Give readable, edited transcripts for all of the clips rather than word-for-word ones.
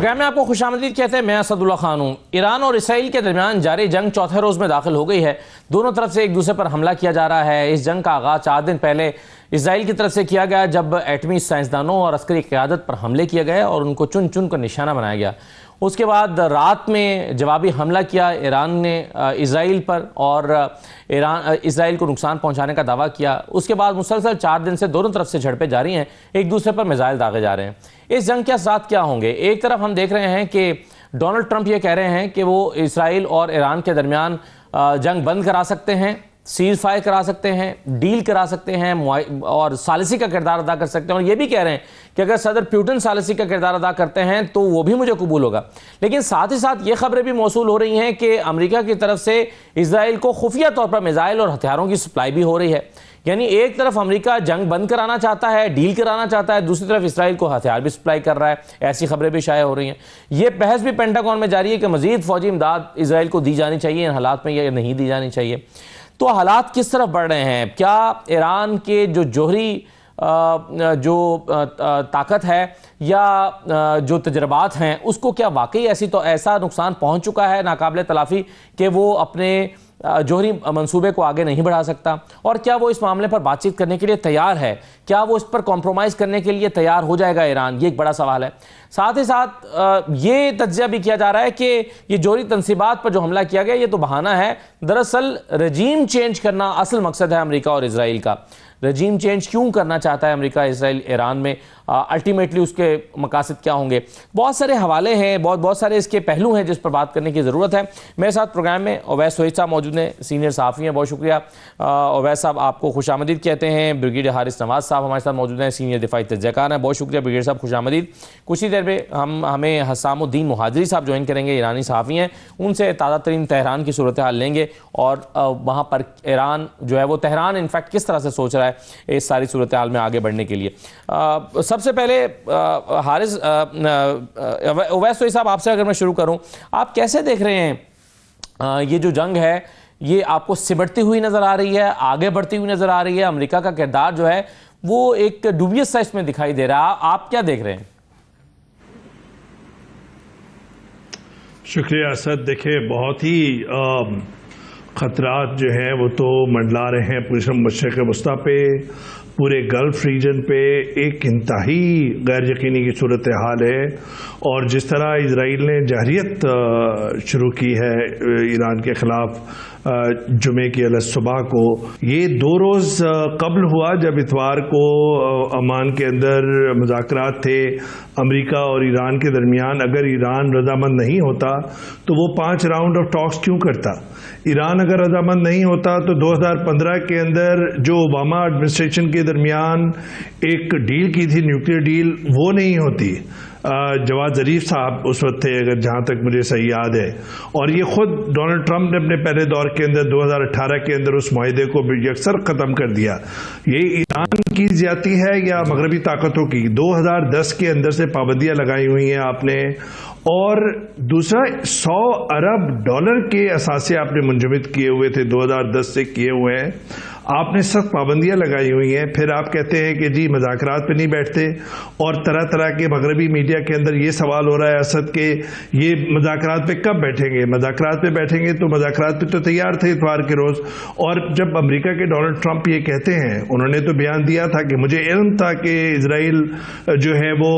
Programme में आपको खुशामदीद कहते हैं। मैं असदुल्ला खान हूँ। ईरान और इसराइल के दरमियान जारी जंग चौथे रोज़ में दाखिल हो गई है। दोनों तरफ से एक दूसरे पर हमला किया जा रहा है। इस जंग का आगाज़ 4 दिन पहले इसराइल की तरफ से किया गया, जब एटमी साइंसदानों और अस्करी क़यादत पर हमले किए गए और उनको चुन चुन कर निशाना बनाया गया। उसके बाद रात में जवाबी हमला किया ईरान ने इसराइल पर और इसराइल को नुकसान पहुंचाने का दावा किया। उसके बाद मुसलसल 4 दिन से दोनों तरफ से झड़पें जारी हैं, एक दूसरे पर मिसाइल दागे जा रहे हैं। इस जंग के असरात क्या होंगे? एक तरफ हम देख रहे हैं कि डोनाल्ड ट्रंप ये कह रहे हैं कि वो इसराइल और ईरान के दरमियान जंग बंद करा सकते हैं, सीज फायर करा सकते हैं, डील करा सकते हैं और सालिसी का किरदार अदा कर सकते हैं। और ये भी कह रहे हैं कि अगर सदर पुतिन सालिसी का किरदार अदा करते हैं तो वो भी मुझे कबूल होगा। लेकिन साथ ही साथ ये खबरें भी मौसूल हो रही हैं कि अमेरिका की तरफ से इसराइल को खुफिया तौर पर मिसाइल और हथियारों की सप्लाई भी हो रही है। यानी एक तरफ अमेरिका जंग बंद कराना चाहता है, डील कराना चाहता है, दूसरी तरफ इसराइल को हथियार भी सप्लाई कर रहा है। ऐसी खबरें भी शाया हो रही हैं। ये बहस भी पेंटागन में जारी है कि मजीद फौजी इमदाद इसराइल को दी जानी चाहिए इन हालात में या नहीं दी जानी चाहिए। तो हालात किस तरफ बढ़ रहे हैं? क्या ईरान के जो जोहरी ताकत है या जो तजर्बात हैं उसको क्या वाकई ऐसा नुकसान पहुंच चुका है नाकाबिले तलाफी कि वो अपने जोहरी मंसूबे को आगे नहीं बढ़ा सकता? और क्या वो इस मामले पर बातचीत करने के लिए तैयार है? क्या वो इस पर कॉम्प्रोमाइज़ करने के लिए तैयार हो जाएगा ईरान? ये एक बड़ा सवाल है। साथ ही साथ ये तज्जिया भी किया जा रहा है कि ये जोहरी तनसीबात पर जो हमला किया गया ये तो बहाना है। दरअसल रजीम चेंज करना असल मकसद है अमेरिका और इसराइल का। रजीम चेंज क्यों करना चाहता है अमेरिका, इसराइल, ईरान में? अल्टीमेटली उसके मकासद क्या होंगे? बहुत सारे हवाले हैं, बहुत सारे इसके पहलू हैं जिस पर बात करने की ज़रूरत है। मेरे साथ प्रोग्राम में ओवैस सोहिद साहब मौजूद हैं, सीनियर सहाफ़ी हैं। बहुत शुक्रिया ओवैस साहब, आपको खुशामदीद कहते हैं। ब्रिगेडियर हारिस नवाज साहब हमारे साथ मौजूद हैं, सीनियर दिफाई तज्ज़ियाकार हैं। बहुत शुक्रिया ब्रिगेडियर साहब, खुशामदीद। कुछ ही देर में हमें हसामुद्दीन मुहाजिरी साहब ज्वाइन करेंगे, ईरानी सहाफ़ी हैं। उनसे ताज़ा तरीन तेहरान की सूरत हाल लेंगे और वहाँ पर ईरान जो है वो तेहरान इनफैक्ट किस तरह से सोच रहा है इस सारी सूरत हाल में आगे बढ़ने के लिए। सबसे पहले हारिस ओवैस सोहिद साहब, आपसे अगर मैं शुरू करूं, आप कैसे देख रहे हैं ये जो जंग है, ये आपको सिमटती हुई नजर आ रही है, आगे बढ़ती हुई नजर आ रही है? अमेरिका का किरदार जो है वो एक डूबियस सा इसमें दिखाई दे रहा है, आप क्या देख रहे हैं? शुक्रिया असद। देखिए, बहुत ही खतरात जो हैं वो तो मंडला रहे हैं पूरे मशरिक़ वस्ता पे, पूरे गल्फ रीजन पे। एक इंतहाई गैर यकीनी की सूरत हाल है। और जिस तरह इजराइल ने जहरियत शुरू की है ईरान के ख़िलाफ़ जुमे की अलग सुबह को, ये 2 रोज़ कबल हुआ जब इतवार को अमान के अंदर मुज़ाकरात थे अमेरिका और ईरान के दरमियान। अगर ईरान रजामंद नहीं होता तो वो 5 राउंड ऑफ टॉक्स क्यों करता? ईरान अगर रजामंद नहीं होता तो 2015 के अंदर जो ओबामा एडमिनिस्ट्रेशन के दरमियान एक डील की थी, न्यूक्लियर डील, वो नहीं होती। जवाद ज़रीफ साहब उस वक्त थे, अगर जहाँ तक मुझे सही याद है। और ये खुद डोनाल्ड ट्रंप ने अपने पहले दौर के अंदर 2018 के अंदर उस मुआहदे को यकसर ख़त्म कर दिया। ये ईरान की ज़्यादती है या मगरबी ताकतों की? 2010 के अंदर से पाबंदियाँ लगाई हुई हैं आपने, और दूसरा $100 अरब के असासे आपने मुंजमद किए हुए थे, 2010 से किए हुए हैं आपने। सख्त पाबंदियां लगाई हुई हैं। फिर आप कहते हैं कि जी मज़ाकरात पे नहीं बैठते, और तरह तरह के मगरबी मीडिया के अंदर ये सवाल हो रहा है असद के ये मज़ाकरात पे कब बैठेंगे? मज़ाकरात पे बैठेंगे तो मज़ाकरात पे तो तैयार थे इतवार के रोज़। और जब अमेरिका के डोनाल्ड ट्रंप ये कहते हैं, उन्होंने तो बयान दिया था कि मुझे इल्म था कि इजराइल जो है वो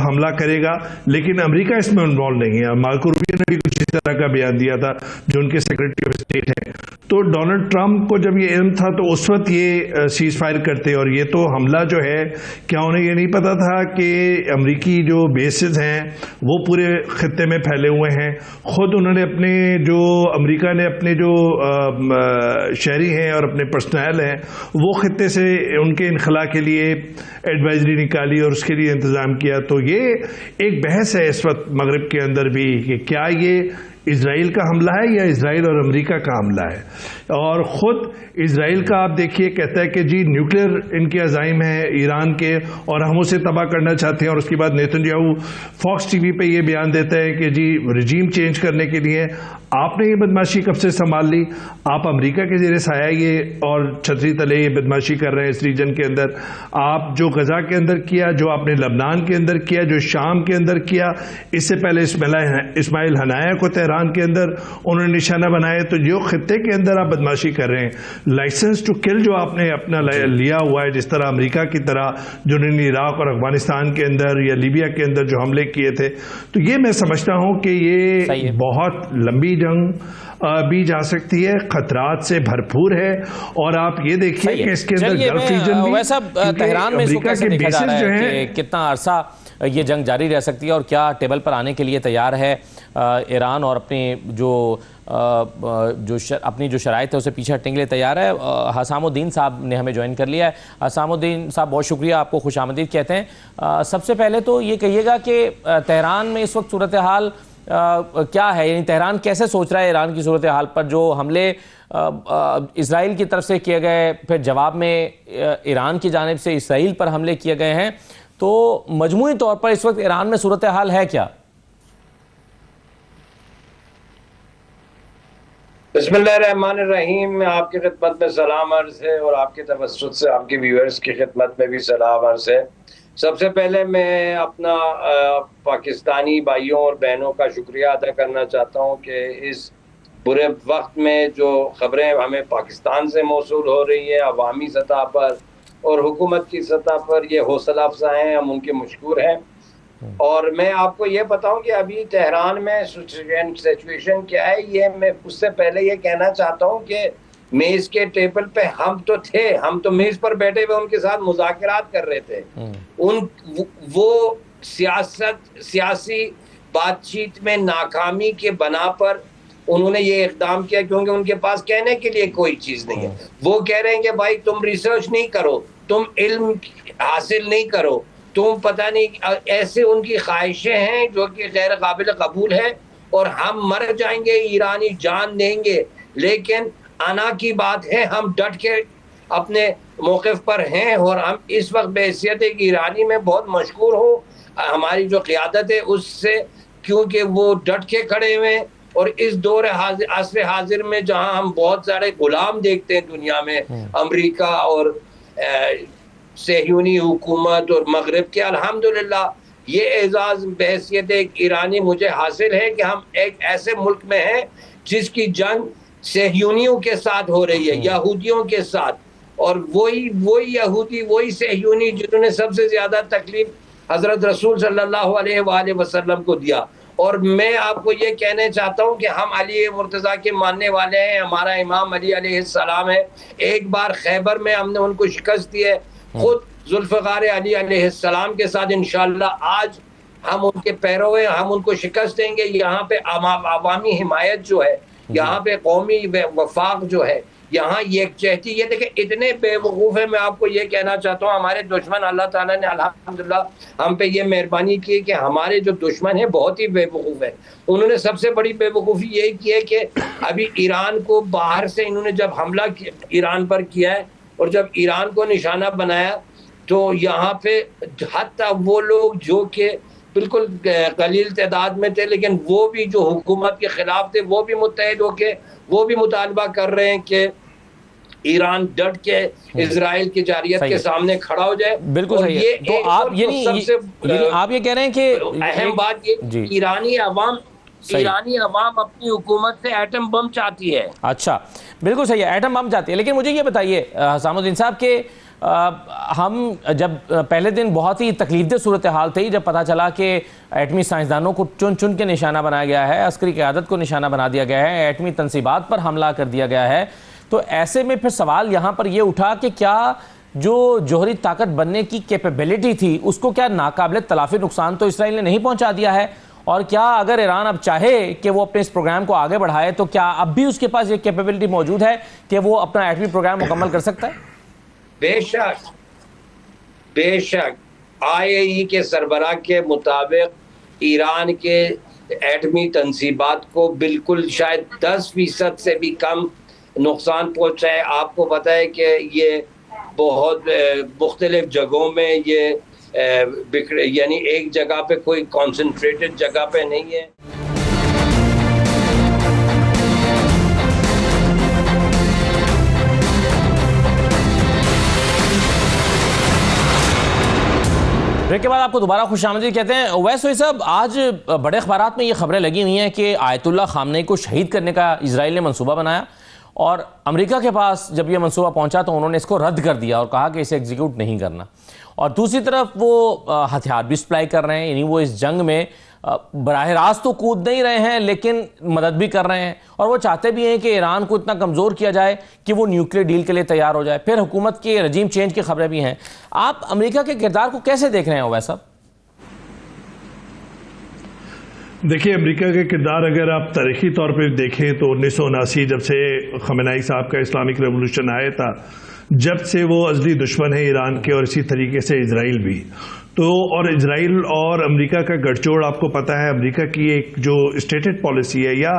हमला करेगा, लेकिन अमेरिका इसमें इन्वॉल्व नहीं है। मार्को रूबियो ने भी कुछ इस तरह का बयान दिया था, जो उनके सेक्रेटरी ऑफ स्टेट हैं। तो डोनाल्ड ट्रंप को जब ये इल्म था तो उस वक्त ये सीज फायर करते। और ये तो हमला जो है, क्या उन्हें ये नहीं पता था कि अमरीकी जो बेसेस हैं वो पूरे खत्ते में फैले हुए हैं? खुद उन्होंने अपने जो अमरीका ने अपने जो शहरी हैं और अपने पर्सनल हैं वो खत्ते से उनके इनखला के लिए एडवाइजरी निकाली और उसके लिए इंतज़ाम किया। तो ये एक बहस है इस वक्त मगरब के अंदर भी कि क्या ये इजराइल का हमला है या इजराइल और अमेरिका का हमला है। और ख़ुद इजराइल का आप देखिए कहता है कि जी न्यूक्लियर इनके अज़ाइम है ईरान के और हम उसे तबाह करना चाहते हैं, और उसके बाद नेतन्याहू फॉक्स टीवी पे ये बयान देता है कि जी रजीम चेंज करने के लिए आपने ये बदमाशी कब से संभाल ली, आप अमेरिका के ज़ेरे साया ये और छतरी तले ये बदमाशी कर रहे हैं इस रीजन के अंदर। आप जो गजा के अंदर किया, जो आपने लबनान के अंदर किया, जो शाम के अंदर किया, इससे पहले इस्माइल हनाया को तेहरान के अंदर उन्होंने निशाना बनाया, तो जो खत्ते के अंदर आप बदमाशी कर रहे हैं, लाइसेंस टू किल जो आपने अपना लिया हुआ है, जिस तरह अमेरिका की तरह जिन्होंने इराक और अफगानिस्तान के अंदर या लीबिया के अंदर जो हमले किए थे, तो ये मैं समझता हूं कि ये बहुत लंबी जंग भी जा सकती है, खतरात से भरपूर है। और आप ये देखिए कि इसके अंदर गल्फ रीजन भी, वैसा तेहरान में इसको कैसे देखा जा रहा है कि कितना अरसा ये जंग जारी रह सकती है और क्या टेबल पर आने के लिए तैयार है ईरान और अपनी अपनी जो शराइत है उसे पीछे हटने के लिए तैयार है। हसामुद्दीन साहब ने हमें ज्वाइन कर लिया है। हसामुद्दीन साहब बहुत शुक्रिया, आपको खुशामदीद कहते हैं। सबसे पहले तो ये कहिएगा कि तेहरान में इस वक्त सूरत हाल क्या है, यानी तेहरान कैसे सोच रहा है ईरान की सूरत हाल पर? जो हमले इजराइल की तरफ से किए गए, फिर जवाब में ईरान की जानिब से इसराइल पर हमले किए गए हैं, तो मजमूई तौर पर इस वक्त ईरान में सूरत हाल है क्या? बिस्मिल्लाहिर्रहमानिर्रहीम। आपकी खिदमत में सलाम अर्ज़ है और आपके तवस्सुत से आपके व्यूअर्स की खिदमत में भी सलाम अर्ज़ है। सबसे पहले मैं अपना पाकिस्तानी भाइयों और बहनों का शुक्रिया अदा करना चाहता हूँ कि इस बुरे वक्त में जो ख़बरें हमें पाकिस्तान से मौसूल हो रही है अवामी सतह पर और हुकूमत की सतह पर, ये हौसला अफजा हैं, हम उनके मशकूर हैं। और मैं आपको ये बताऊं कि अभी तेहरान में सिचुएशन क्या है, ये मैं उससे पहले ये कहना चाहता हूं कि मेज के टेबल पे हम तो थे, हम तो मेज पर बैठे हुए उनके साथ मुज़ाकरात कर रहे थे। वो सियासी बातचीत में नाकामी के बना पर उन्होंने ये इक़दाम किया क्योंकि उनके पास कहने के लिए कोई चीज़ नहीं है। वो कह रहे हैं कि भाई तुम रिसर्च नहीं करो, तुम इल्म हासिल नहीं करो, तुम पता नहीं, ऐसे उनकी ख्वाहिशें हैं जो कि गैर काबिल कबूल है। और हम मर जाएंगे, ईरानी जान देंगे, लेकिन आना की बात है हम डट के अपने मौक़िफ़ पर हैं। और हम इस वक्त बहैसियत एक ईरानी में बहुत मशहूर हो हमारी जो क़ियादत है उससे, क्योंकि वो डट के खड़े हुए। और इस दौर असर हाजिर में जहाँ हम बहुत सारे गुलाम देखते हैं दुनिया में, अमेरिका और सहयूनी हुकूमत और मगरिब के, अल्हम्दुलिल्लाह ये एजाज़ बहैसियत एक ईरानी मुझे हासिल है कि हम एक ऐसे मुल्क में हैं जिसकी जंग सहयूनियों के साथ हो रही है, यहूदियों के साथ। और वही यहूदी, वही सहयूनी जिन्होंने सबसे ज़्यादा तकलीफ हज़रत रसूल सल्लल्लाहु अलैहि वसल्लम को दिया। और मैं आपको ये कहना चाहता हूँ कि हम अली मुर्तज़ा के मानने वाले हैं, हमारा इमाम अली अलैहिस्सलाम है। एक बार खैबर में हमने उनको शिकस्त दी है, खुद जुल्फ़िकार अली अलैहिस्सलाम के साथ इंशाअल्लाह आज हम उनके पैरों हैं, हम उनको शिकस्त देंगे। यहाँ पे अवामी हिमायत जो है, यहाँ पे कौमी वफाक जो है, यहाँ यकजहती, ये देखें इतने बेवकूफ़ है। मैं आपको ये कहना चाहता हूँ हमारे दुश्मन, अल्लाह ताला ने अल्हम्दुलिल्लाह हम पे ये मेहरबानी की कि हमारे जो दुश्मन है बहुत ही बेवकूफ़ है। उन्होंने सबसे बड़ी बेवकूफ़ी यही की है कि अभी ईरान को बाहर से इन्होंने जब हमला ईरान पर किया है और जब ईरान को निशाना बनाया, तो यहाँ पे हत्ता वो लोग जो कि बिल्कुल कलील तादाद में थे, लेकिन वो भी जो हुकूमत के खिलाफ थे, वो भी मुत्तहिद होके वो भी मुतालबा कर रहे हैं कि ईरान डट के इजराइल की जारियत के सामने खड़ा हो जाए। बिल्कुल सही है। तो आप आप ये कह रहे हैं कि अहम बात ये ईरानी अवाम अपनी हुकूमत से एटम बम चाहती है। अच्छा, बिल्कुल सही है, एटम बम चाहती है। लेकिन मुझे ये बताइए हसामुद्दीन साहब के हम जब पहले दिन बहुत ही तकलीफदेह सूरत हाल थी जब पता चला कि एटमी साइंसदानों को चुन चुन के निशाना बनाया गया है, अस्करी क़यादत को निशाना बना दिया गया है, एटमी तनसीबात पर हमला कर दिया गया है, तो ऐसे में फिर सवाल यहाँ पर यह उठा कि क्या जो जोहरी ताकत बनने की कैपेबिलिटी थी उसको क्या नाकाबिल तलाफी नुकसान तो इसराइल ने नहीं पहुँचा दिया है? और क्या अगर ईरान अब चाहे कि वो अपने इस प्रोग्राम को आगे बढ़ाए तो क्या अब भी उसके पास ये कैपेबिलिटी मौजूद है कि वो अपना एटमी प्रोग्राम मुकम्मल कर सकता है? बेशक IAEA के सरबराह के मुताबिक ईरान के एटमी तनसीबात को बिल्कुल शायद 10% से भी कम नुकसान पहुँचा है। आपको पता है कि ये बहुत मुख्तलिफ जगहों में ये बिखरे, यानी एक जगह पे कोई कॉन्सेंट्रेटेड जगह पे नहीं है। ब्रेक के बाद आपको दोबारा खुशामदीद कहते हैं। वैस साहब, आज बड़े अखबारात में ये खबरें लगी हुई हैं कि आयतुल्लाह खामनेई को शहीद करने का इजराइल ने मंसूबा बनाया और अमेरिका के पास जब ये मंसूबा पहुंचा तो उन्होंने इसको रद्द कर दिया और कहा कि इसे एग्जीक्यूट नहीं करना। और दूसरी तरफ वो हथियार भी सप्लाई कर रहे हैं, यानी वो इस जंग में बराह रास्त तो कूद नहीं रहे हैं लेकिन मदद भी कर रहे हैं और वो चाहते भी हैं कि ईरान को इतना कमज़ोर किया जाए कि वो न्यूक्लियर डील के लिए तैयार हो जाए। फिर हुकूमत के रजीम चेंज की खबरें भी हैं। आप अमेरिका के किरदार को कैसे देख रहे हैं वैसा? देखिए, अमेरिका के किरदार अगर आप तारीखी तौर पर देखें तो 1979 जब से खमेनी साहब का इस्लामिक रेवोल्यूशन आया था, जब से वो असली दुश्मन है ईरान के और इसी तरीके से इजराइल भी। तो और इजराइल और अमेरिका का गठजोड़, आपको पता है अमेरिका की एक जो स्टेटेड पॉलिसी है या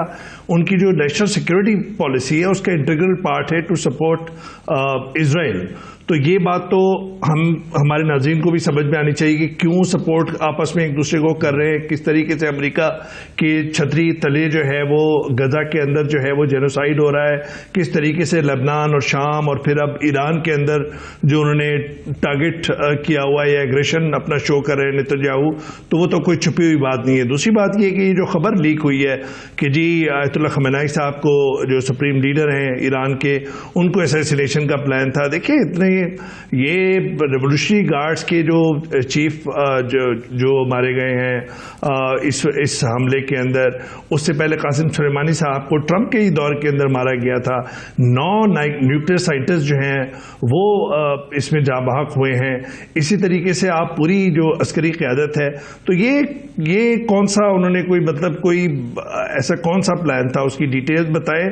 उनकी जो नेशनल सिक्योरिटी पॉलिसी है उसका इंटीग्रल पार्ट है टू सपोर्ट इजराइल। तो ये बात तो हमारे नाज़रीन को भी समझ में आनी चाहिए कि क्यों सपोर्ट आपस में एक दूसरे को कर रहे हैं, किस तरीके से अमेरिका की छतरी तले जो है वो गजा के अंदर जो है वो जेनोसाइड हो रहा है, किस तरीके से लेबनान और शाम और फिर अब ईरान के अंदर जो उन्होंने टारगेट किया हुआ है या एग्रेशन अपना शो कर रहे हैं नेतन्याहू, तो वो तो कोई छुपी हुई बात नहीं है। दूसरी बात ये कि जो खबर लीक हुई है कि जी आयतुल्लाह खमेनी साहब को, जो सुप्रीम लीडर हैं ईरान के, उनको असैसिनेशन का प्लान था। देखिए, इतने ये रेवोल्यूशनरी गार्ड्स के जो चीफ जो मारे गए हैं इस हमले के अंदर, उससे पहले कासिम सुलेमानी साहब को ट्रंप के ही दौर के अंदर मारा गया था। 9 न्यूक्लियर साइंटिस्ट जो हैं वो इसमें जाबाहक हुए हैं। इसी तरीके से आप पूरी जो अस्करी क़यादत है, तो ये कौन सा उन्होंने कोई मतलब कोई ऐसा कौन सा प्लान था, उसकी डिटेल्स बताएं।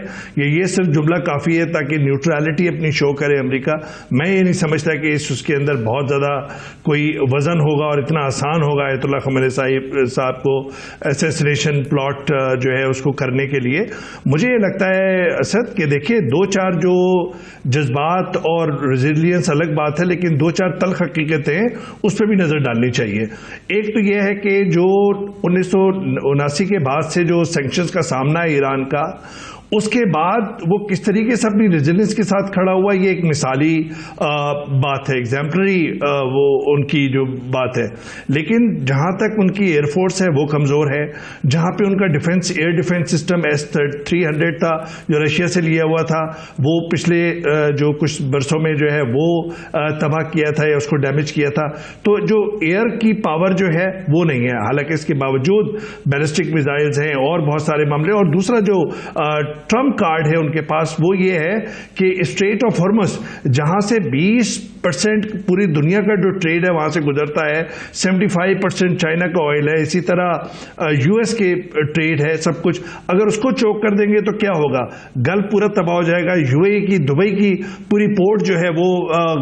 ये सिर्फ जुमला काफ़ी है ताकि न्यूट्रलिटी अपनी शो करे अमेरिका। मैं ये नहीं समझता कि उसके अंदर बहुत ज़्यादा कोई वजन होगा और इतना आसान होगा आयतुल्लाह खमेनी साहब को असैसिनेशन प्लॉट जो है उसको करने के लिए। मुझे ये लगता है असद कि देखिए, 2-4 जो जज्बात और रेजिलियंस अलग बात है, लेकिन 2-4 तल्ख हकीकतें उस पर भी नज़र डालनी चाहिए। एक तो यह है कि जो 1979 के बाद से जो सैंक्शंस का सामना है ईरान का, उसके बाद वो किस तरीके से अपनी रेजिलियंस के साथ खड़ा हुआ, ये एक मिसाली बात है, एग्जाम्पलरी वो उनकी जो बात है। लेकिन जहां तक उनकी एयरफोर्स है वो कमज़ोर है, जहां पे उनका defence air defence system S-300 था जो रशिया से लिया हुआ था, वो पिछले जो कुछ बरसों में जो है वो तबाह किया था या उसको डैमेज किया था। तो जो एयर की पावर जो है वो नहीं है, हालांकि इसके बावजूद बैलिस्टिक मिसाइल्स हैं और बहुत सारे मामले। और दूसरा जो ट्रम्प कार्ड है उनके पास, वो ये है कि स्ट्रेट ऑफ हॉर्मस, जहां से 20% पूरी दुनिया का जो ट्रेड है वहां से गुजरता है, 75% चाइना का ऑयल है, इसी तरह यूएस के ट्रेड है, सब कुछ। अगर उसको चोक कर देंगे तो क्या होगा, गल्फ पूरा तबाह हो जाएगा, यूएई की, दुबई की पूरी पोर्ट जो है वो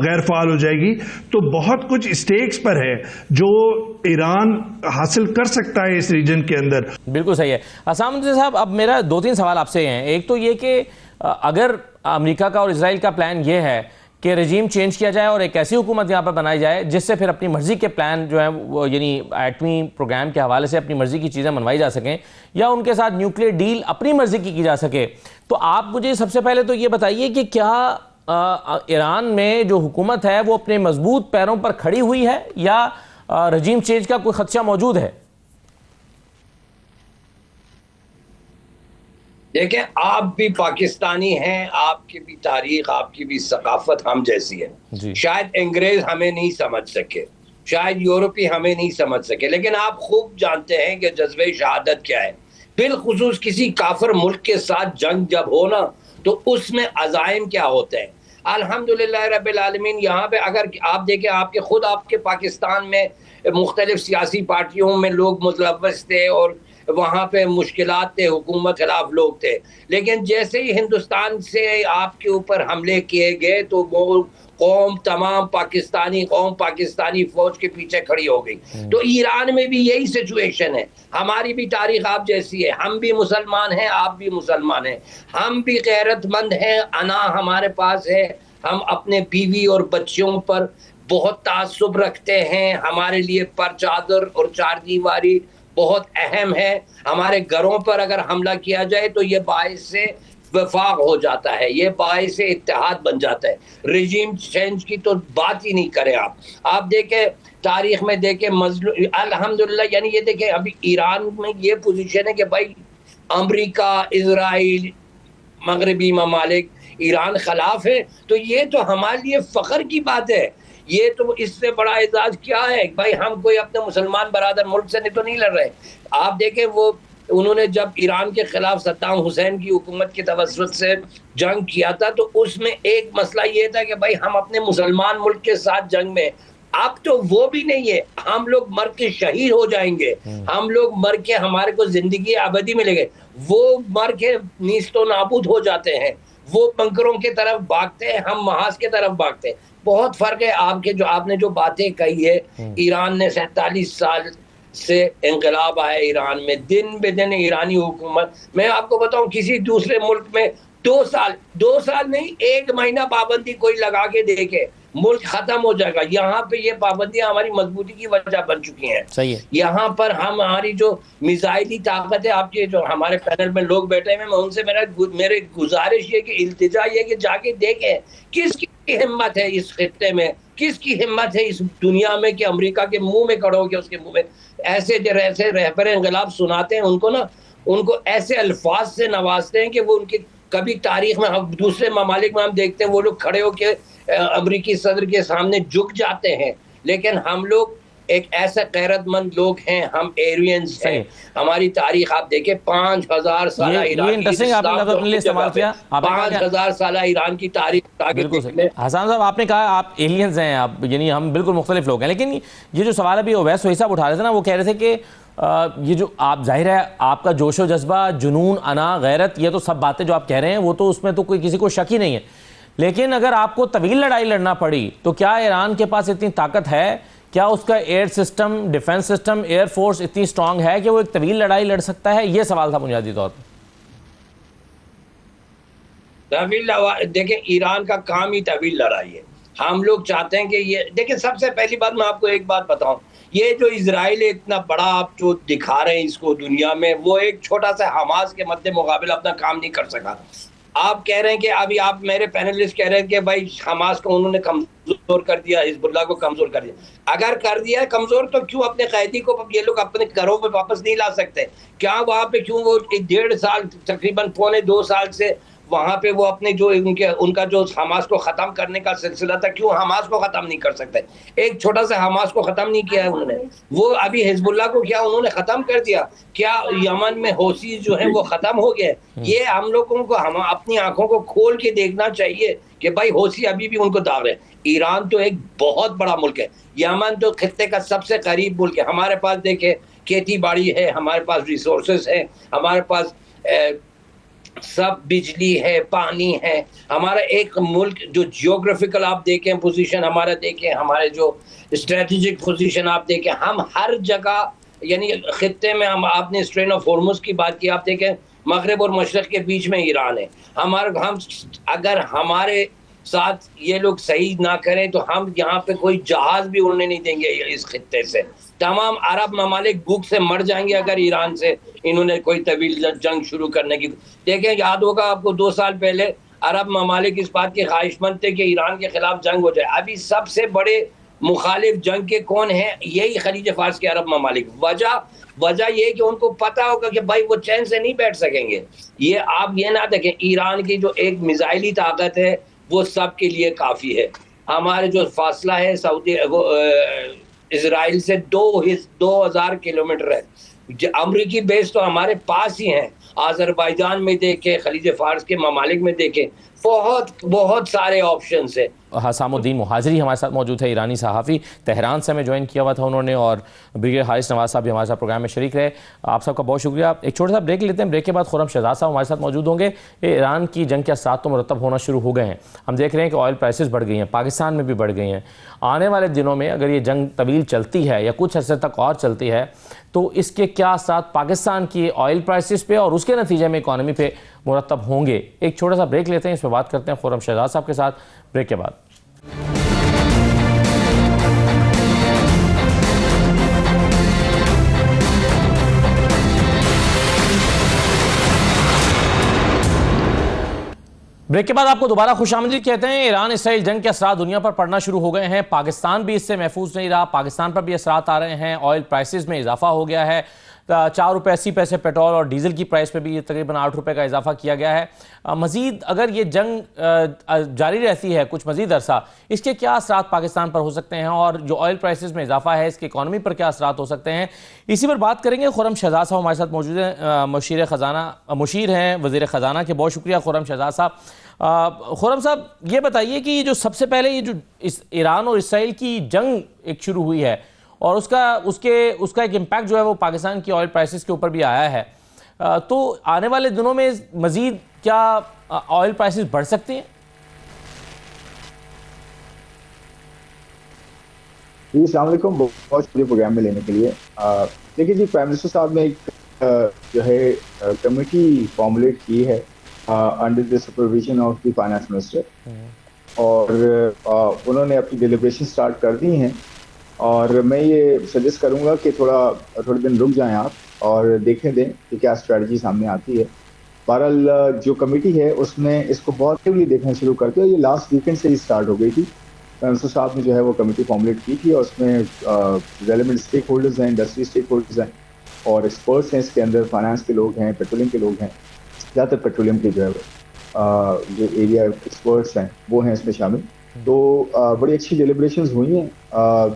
गैर फाल हो जाएगी। तो बहुत कुछ स्टेक्स पर है जो ईरान हासिल कर सकता है इस रीजन के अंदर। बिल्कुल सही है। असामुद्दीन साहब, अब मेरा 2-3 सवाल आपसे हैं। एक तो ये कि अगर अमेरिका का और इजराइल का प्लान ये है कि रजीम चेंज किया जाए और एक ऐसी हुकूमत यहाँ पर बनाई जाए जिससे फिर अपनी मर्जी के प्लान जो है वो, यानी एटमी प्रोग्राम के हवाले से अपनी मर्जी की चीज़ें मनवाई जा सकें या उनके साथ न्यूक्लियर डील अपनी मर्जी की जा सके, तो आप मुझे सबसे पहले तो ये बताइए कि क्या ईरान में जो हुकूमत है वो अपने मजबूत पैरों पर खड़ी हुई है या रजीम चेंज का कोई खदशा मौजूद है? देखें, आप भी पाकिस्तानी हैं, आपकी भी तारीख, आपकी भी सकाफत हम जैसी है। शायद अंग्रेज हमें नहीं समझ सके, शायद यूरोपी हमें नहीं समझ सके, लेकिन आप खूब जानते हैं कि जज्बे शहादत क्या है। बिलखुसूस किसी काफिर मुल्क के साथ जंग जब हो ना, तो उसमें अज़ाइम क्या होते हैं। अल्हम्दुलिल्लाह रब्बिल आलमीन, यहाँ पे अगर आप देखें, आपके पाकिस्तान में मुख्तलिफ सियासी पार्टियों में लोग मुतलव्वस थे और वहाँ पे मुश्किलात थे, हुकूमत खिलाफ लोग थे, लेकिन जैसे ही हिंदुस्तान से आपके ऊपर हमले किए गए तो वो कौम, तमाम पाकिस्तानी कौम पाकिस्तानी फौज के पीछे खड़ी हो गई। तो ईरान में भी यही सिचुएशन है। हमारी भी तारीख आप जैसी है, हम भी मुसलमान हैं, आप भी मुसलमान हैं, हम भी गैरतमंद हैं, अना हमारे पास है, हम अपने बीवी और बच्चों पर बहुत तासुब रखते हैं, हमारे लिए पर चादर और चारदीवारी बहुत अहम है। हमारे घरों पर अगर हमला किया जाए तो ये बाइस से वफाक हो जाता है, ये बाइस से इत्तेहाद बन जाता है। रिजीम चेंज की तो बात ही नहीं करें आप देखें तारीख में देखें अल्हम्दुलिल्लाह, यानी ये देखें अभी ईरान में ये पोजीशन है कि भाई अमेरिका, इजराइल, मगरबी ममालिक ईरान खिलाफ है, तो ये तो हमारे लिए फख्र की बात है। ये तो इससे बड़ा एजाज क्या है भाई, हम कोई अपने मुसलमान बरादर मुल्क से तो नहीं लड़ रहे। आप देखें वो उन्होंने जब ईरान के खिलाफ सद्दाम हुसैन की हुकूमत की तवस्सुत से जंग किया था तो उसमें एक मसला ये था कि भाई हम अपने मुसलमान मुल्क के साथ जंग में, अब तो वो भी नहीं है, हम लोग मर के शहीद हो जाएंगे, हम लोग मर के हमारे को जिंदगी अबदी मिलेगी, वो मर के नीस्तो नाबूद हो जाते हैं, वो बंकरों की तरफ भागते हैं, हम महाज की तरफ भागते हैं। बहुत फर्क है आपने जो बातें कही है। ईरान ने 47 साल से इंकलाब आया ईरान में, दिन बे दिन ईरानी हुकूमत, मैं आपको बताऊं किसी दूसरे मुल्क में 2 साल नहीं 1 महीना पाबंदी कोई लगा के देखे, मुल्क खत्म हो जाएगा। यहाँ पे ये पाबंदियां हमारी मजबूती की वजह बन चुकी हैं। सही है। यहाँ पर हमारी जो मिसाइली ताकत है, आपके जो हमारे पैनल में लोग बैठे हैं, मैं उनसे मेरे गुजारिश ये कि इल्तिजा ये कि जाके देखें किसकी हिम्मत है इस खित्ते में, किसकी हिम्मत है इस दुनिया में कि अमेरिका के मुंह में खड़ो के उसके मुंह में ऐसे रहबर इंकलाब सुनाते हैं उनको ऐसे अल्फाज से नवाजते हैं कि वो उनकी कभी तारीख में, हम दूसरे ममालिक में हम देखते हैं वो लोग खड़े होकर अमेरिकी सदर के सामने झुक जाते हैं, लेकिन हम लोग एक ऐसे गैरतमंद लोग हैं, हम एरियंस हैं। हमारी तारीख आप देखें 5000 साल ईरान की, 5000 साल ईरान की तारीख। बिल्कुल हसन साहब आपने कहा आप एलियंस हैं, आप यानी हम बिल्कुल मुख्तलिफ लोग हैं, लेकिन ये जो सवाल अभी ओवैस वही साहब उठा रहे थे ना, वो कह रहे थे कि ये जो आप जाहिर है आपका जोशो जज्बा, जुनून, अना, गैरत, ये तो सब बातें जो आप कह रहे हैं वो तो उसमें तो कोई किसी को शक ही नहीं है, लेकिन अगर आपको तवील लड़ाई लड़ना पड़ी तो क्या ईरान के पास इतनी ताकत है, क्या उसका air system, defence system, air force इतनी स्ट्रांग है कि वो एक तवील लड़ाई लड़ सकता है? ये सवाल था बुनियादी तौर पर। तवील देखें, ईरान का काम ही तवील लड़ाई है। हम लोग चाहते हैं कि ये देखें, सबसे पहली बात मैं आपको एक बात बताऊं, ये जो इजराइल इतना बड़ा आप जो दिखा रहे हैं इसको दुनिया में, वो एक छोटा सा हमास के मद्दे मुकाबले अपना काम नहीं कर सका। आप कह रहे हैं कि अभी आप मेरे पैनलिस्ट कह रहे हैं कि भाई हमास को उन्होंने कमजोर कर दिया, हिजबुल्लाह को कमजोर कर दिया। अगर कर दिया है कमजोर तो क्यों अपने कैदी को ये लोग अपने घरों पे वापस नहीं ला सकते? क्या वहां पे क्यों वो 1.5 साल तकरीबन 2.25 साल से वहां पे वो अपने जो उनका जो हमास को खत्म करने का सिलसिला था, क्यों हमास को खत्म नहीं कर सकते? एक छोटा सा हमास को खत्म नहीं किया है उन्होंने। वो अभी हिजबुल्लाह को क्या उन्होंने खत्म कर दिया? क्या यमन में हौसी जो है वो खत्म हो गए? ये हम लोगों को हम अपनी आंखों को खोल के देखना चाहिए कि भाई हौसी अभी भी उनको दाग रहे। ईरान तो एक बहुत बड़ा मुल्क है, यमन तो खित्ते का सबसे करीब मुल्क है। हमारे पास देखे खेती बाड़ी है, हमारे पास रिसोर्सेस है, हमारे पास सब बिजली है, पानी है। हमारा एक मुल्क जो जियोग्राफिकल आप देखें पोजीशन हमारा देखें, हमारे जो स्ट्रेटेजिक पोजीशन आप देखें, हम हर जगह यानी खित्ते में हम, आपने स्ट्रेन ऑफ हॉर्मुज़ की बात की, आप देखें मगरिब और मशरक़ के बीच में ईरान है। हम अगर हमारे साथ ये लोग सही ना करें तो हम यहाँ पे कोई जहाज भी उड़ने नहीं देंगे इस खित्ते से। तमाम अरब ममालिक भूख से मर जाएंगे अगर ईरान से इन्होंने कोई तवील जंग शुरू करने की। देखें, याद होगा आपको 2 साल पहले अरब ममालिक इस बात के ख्वाहिशमंद थे कि ईरान के खिलाफ जंग हो जाए। अभी सबसे बड़े मुखालिफ जंग के कौन हैं? यही खलीज फार्स के अरब ममालिक। वजह ये कि उनको पता होगा कि भाई वो चैन से नहीं बैठ सकेंगे। ये आप ये ना देखें, ईरान की जो एक मिसाइली ताकत है वो सब के लिए काफ़ी है। हमारे जो फासला है सऊदी इजराइल से 2000 किलोमीटर है। अमरीकी बेस तो हमारे पास ही हैं, आज़रबाईजान में देखें, खलीज फारस के ममालिक में देखें, बहुत बहुत सारे ऑप्शंस है। हसामुद्दीन मुहाजिरी हमारे साथ मौजूद है, ईरानी सहाफ़ी, तेहरान से हमें ज्वाइन किया हुआ था उन्होंने, और ब्रिगेडियर हारिस नवाज साहब भी हमारे साथ प्रोग्राम में शरीक रहे। आप सबका बहुत शुक्रिया। एक छोटा सा ब्रेक लेते हैं, ब्रेक के बाद खुर्रम शहजाद साहब हमारे साथ मौजूद होंगे। ईरान की जंग के असरात तो मुरतब होना शुरू हो गए हैं, हम देख रहे हैं कि ऑयल प्राइसेस बढ़ गई हैं, पाकिस्तान में भी बढ़ गई हैं। आने वाले दिनों में अगर ये जंग तवील चलती है या कुछ अर्से तक और चलती है तो इसके क्या असरात पाकिस्तान की ऑयल प्राइसेस पे और उसके नतीजे में इकॉनमी पे मुरतब होंगे। एक छोटा सा ब्रेक लेते हैं, इस पर बात करते हैं खुर्रम शहजाद साहब के साथ ब्रेक के बाद। ब्रेक के बाद आपको दोबारा खुशामदीद कहते हैं। ईरान इसराइल जंग के असरात दुनिया पर पड़ना शुरू हो गए हैं, पाकिस्तान भी इससे महफूज नहीं रहा, पाकिस्तान पर भी असरात आ रहे हैं। ऑयल प्राइसेस में इजाफा हो गया है, 4 रुपये 80 पैसे पेट्रोल और डीजल की प्राइस पे भी तकरीबन 8 रुपये का इजाफा किया गया है। मजीद अगर ये जंग जारी रहती है कुछ मजीद अरसा, इसके क्या असरात पाकिस्तान पर हो सकते हैं और जो ऑयल प्राइसेस में इजाफा है इसके इकॉनमी पर क्या असरात हो सकते हैं, इसी पर बात करेंगे। खुर्रम शहजाद साहब हमारे साथ मौजूद हैं, मुशीर हैं वज़ीर ख़जाना के। बहुत शुक्रिया खुर्रम शहजाद साहब। खुर्रम साहब ये बताइए कि ये जो सबसे पहले ये जो ईरान और इसराइल की जंग एक शुरू हुई है और उसका एक इम्पैक्ट जो है वो पाकिस्तान की ऑयल प्राइसेस के ऊपर भी आया है, तो आने वाले दिनों में मजीद क्या ऑयल प्राइसेस बढ़ सकती हैं? जी अस्सलाम वालेकुम, बहुत शुक्रिया प्रोग्राम में लेने के लिए। देखिए जी, प्राइम मिनिस्टर साहब ने एक जो है कमेटी फॉर्मुलेट की है under the supervision of the finance minister, और उन्होंने अपनी डिलिब्रेशन स्टार्ट कर दी हैं। और मैं ये सजेस्ट करूंगा कि थोड़े दिन रुक जाएं आप और देखें दें कि क्या स्ट्रेटजी सामने आती है। बहरहाल जो कमेटी है उसने इसको बहुत एक्टिवली देखना शुरू कर दिया, ये लास्ट वीकेंड से ही स्टार्ट हो गई थी। मिनिस्टर साहब ने जो है वो कमेटी फॉर्मुलेट की थी और उसमें रेलेवेंट स्टेक होल्डर्स हैं, इंडस्ट्री स्टेक होल्डर्स हैं और एक्सपर्ट्स हैं इसके अंदर, फाइनेंस के लोग हैं, पेट्रोलियम के लोग हैं, ज़्यादातर पेट्रोलियम के जो है जो एरिया एक्सपर्ट्स हैं वो हैं इसमें शामिल। तो बड़ी अच्छी डिलिब्रेशंस हुई हैं,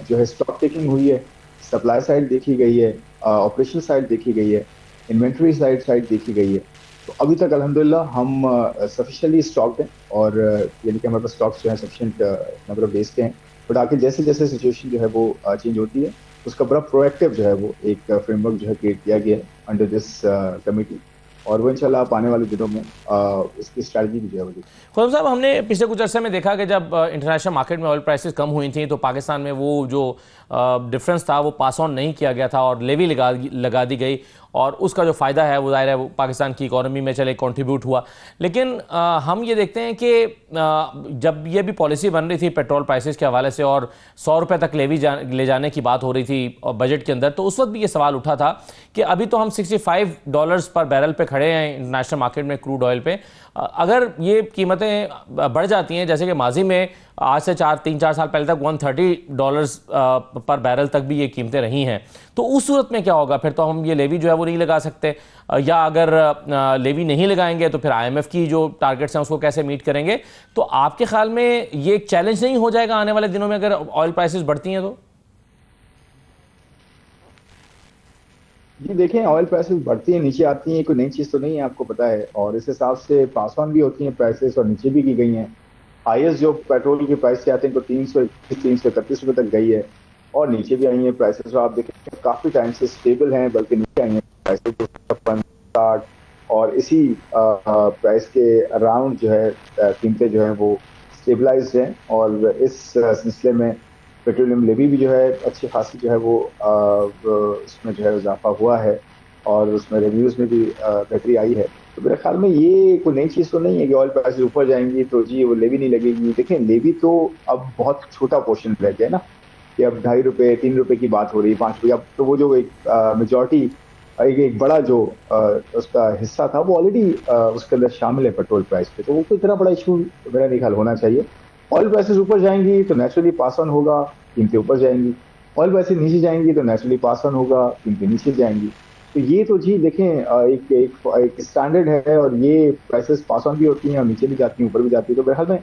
जो है स्टॉक टेकिंग हुई है, सप्लाई साइड देखी गई है, ऑपरेशन साइड देखी गई है, इन्वेंट्री साइड देखी गई है। तो अभी तक अल्हम्दुलिल्लाह हम सफिशिएंटली स्टॉक्ड हैं और यानी कि हमारे पास स्टॉक्स जो है सफिशिएंट नंबर ऑफ डेज के हैं। बट आगे जैसे जैसे सिचुएशन जो है वो चेंज होती है उसका बड़ा प्रोएक्टिव जो है वो एक फ्रेमवर्क जो है क्रिएट किया गया है अंडर दिस कमेटी, और वो इंशाल्लाह आप आने वाले दिनों में इसकी स्ट्रैटेजी भी जो है वो। खुर्रम साहब, हमने पिछले कुछ अर्से में देखा कि जब इंटरनेशनल मार्केट में ऑयल प्राइसेस कम हुई थी तो पाकिस्तान में वो जो डिफरेंस था वो पास ऑन नहीं किया गया था और लेवी लगा दी गई, और उसका जो फ़ायदा है वो ज़ाहिर है वो पाकिस्तान की इकॉनमी में चले कंट्रीब्यूट हुआ। लेकिन हम ये देखते हैं कि जब ये भी पॉलिसी बन रही थी पेट्रोल प्राइसेस के हवाले से और 100 रुपये तक लेवी ले जाने की बात हो रही थी और बजट के अंदर, तो उस वक्त भी ये सवाल उठा था कि अभी तो हम $65 पर बैरल पे खड़े हैं इंटरनेशनल मार्केट में क्रूड ऑयल पे, अगर ये कीमतें बढ़ जाती हैं जैसे कि माजी में आज से 3-4 साल पहले तक $130 पर बैरल तक भी ये कीमतें रही हैं, तो उस सूरत में क्या होगा? फिर तो हम ये लेवी जो है वो नहीं लगा सकते, या अगर लेवी नहीं लगाएंगे तो फिर IMF की जो टारगेट्स हैं उसको कैसे मीट करेंगे? तो आपके ख्याल में ये एक चैलेंज नहीं हो जाएगा आने वाले दिनों में अगर ऑयल प्राइसेस बढ़ती हैं तो? जी देखें, ऑयल प्राइसेस बढ़ती हैं, नीचे आती हैं, कोई नई चीज़ तो नहीं है, आपको पता है, और इस हिसाब से पास ऑन भी होती हैं प्राइसेस और नीचे भी की गई हैं। हाईएस्ट जो पेट्रोल की प्राइस के आते हैं तो 331 रुपये तक गई है और नीचे भी आई है प्राइसेस। आप देखें काफ़ी टाइम से स्टेबल हैं, बल्कि नीचे आई हैं प्राइसेस 60 और इसी प्राइस के अराउंड जो है कीमतें जो है वो स्टेबलाइज्ड हैं। और इस सिलसिले में पेट्रोलियम लेवी भी जो है अच्छी खासी जो है वो उसमें जो है इजाफा हुआ है और उसमें रिव्यूज़ में भी बेहतरी आई है। तो मेरे ख्याल में ये कोई नई चीज़ तो नहीं है कि ऑयल प्राइस ऊपर जाएंगी तो जी वो लेवी नहीं लगेगी। देखें, लेवी तो अब बहुत छोटा पोर्शन रह गया ना, कि अब 2.5 रुपये 3 रुपये की बात हो रही है, 5 रुपये। अब तो वो जो एक मेजॉरिटी एक बड़ा जो उसका हिस्सा था वो ऑलरेडी उसके अंदर शामिल है पेट्रोल प्राइस पे, तो वो कोई इतना बड़ा इशू मेरा नहीं ख्याल होना चाहिए। ऑयल प्राइसेस ऊपर जाएंगी तो नेचुरली पास ऑन होगा, कीमतें ऊपर जाएंगी। ऑयल प्राइसेस नीचे जाएंगी तो नेचुरली पास ऑन होगा, कीमतें नीचे जाएंगी। तो ये तो जी देखें एक स्टैंडर्ड है और ये प्राइसेस पास ऑन भी होती हैं और नीचे भी जाती हैं, ऊपर भी जाती है। तो बहरहाल में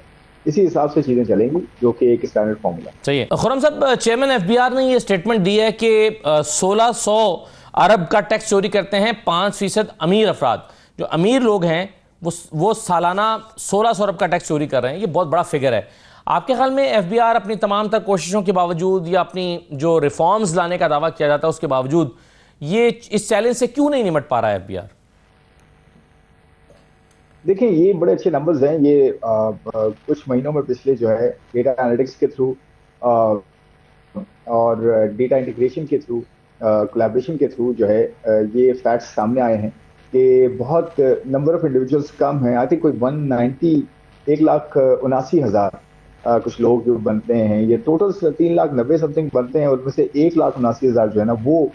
इसी हिसाब से चीज़ें चलेंगी, जो कि एक स्टैंडर्ड फॉर्मूला। चाहिए। खुर्रम साहब, चेयरमैन FBR ने ये स्टेटमेंट दी है कि 1600 अरब का टैक्स चोरी करते हैं 5% अमीर अफराद। जो अमीर लोग हैं वो सालाना 1600 अरब का टैक्स चोरी कर रहे हैं। ये बहुत बड़ा फिगर है। आपके ख्याल में एफबीआर अपनी तमाम तर कोशिशों के बावजूद या अपनी जो रिफॉर्म्स लाने का दावा किया जाता है उसके बावजूद ये इस चैलेंज से क्यों नहीं निपट पा रहा है एफबीआर? देखिए, ये बड़े अच्छे नंबर्स हैं। ये कुछ महीनों में पिछले जो है डेटा एनालिटिक्स के थ्रू और डेटा इंटीग्रेशन के थ्रू, कोलैबोरेशन के थ्रू जो है ये फैक्ट्स सामने आए हैं कि बहुत नंबर ऑफ इंडिविजुअल्स कम है। आई थिंक कोई 1,79,00,000 कुछ लोग जो बनते हैं। ये टोटल 3,90,000 समथिंग बनते हैं और उनमें से 1,79,000 जो है ना वो